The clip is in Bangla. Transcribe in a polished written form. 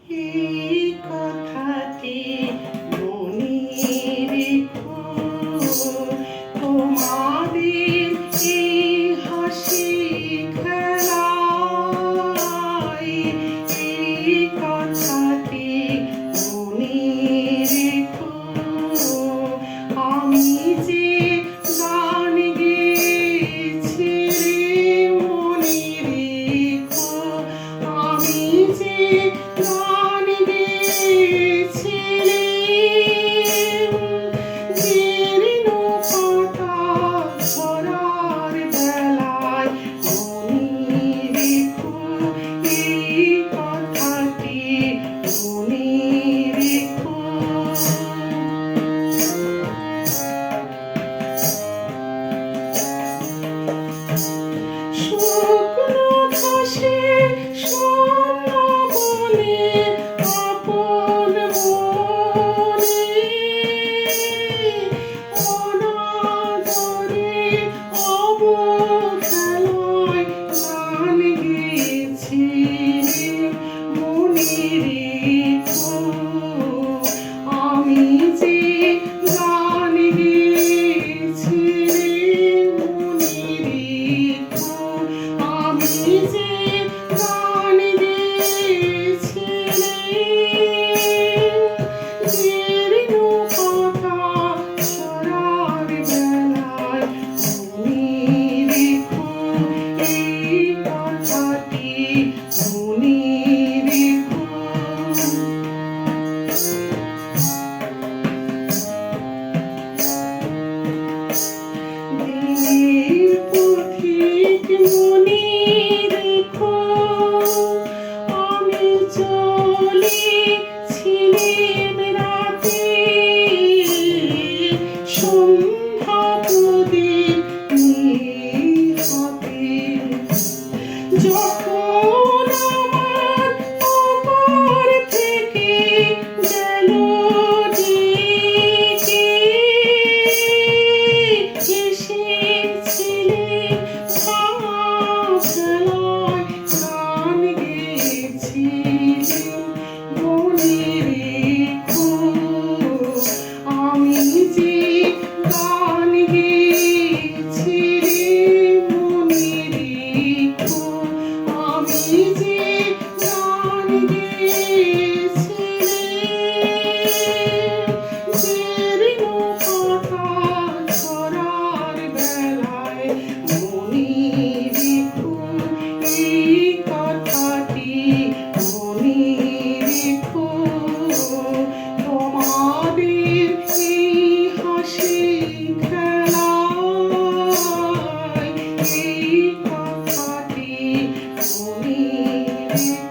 এই কথাটি মনে রেখো, তোমাদের এই হাসি খেলায় এই কথাটি মনে রেখো। আমি যে গান গেয়েছি মনে রেখো, আমি যে গান গেয়েছিলাম, জীর্ণ পাতা ঝরার বেলায় মনে রেখো এই কথাটি মনে রেখো। শুকনো ঘাসে শূন্য বনে আপন মনে অনাদরে অবহেলায় গান গেয়েছি মনে রেখো। আমি যে গান গেয়েছি মনে রেখো, আমি যে গান গেয়েছিলাম, জীর্ণ পাতা ঝরার বেলায় মনে রেখো এই কথাটি মনে রেখো। দিনের পথিক মনে রেখো, আমি চলেছিলাম রাতে সন্ধ্যা প্রদীপ নিয়ে হাতে। যখন আমার ওপর থেকে গেল ডেকে, এসেছিলেন ভাবনায় গান গেয়েছিলেন মনে রেখো। আমি যে গান গেয়েছিলাম মনে রেখো, আমি যে গান গেয়েছিলাম, জীর্ণ পাতা ঝরার বেলায় মনে রেখো এই কথাটি মনে রেখো। তোমাদের এই হাসি খেলায় এই কথাটি মনে রেখো।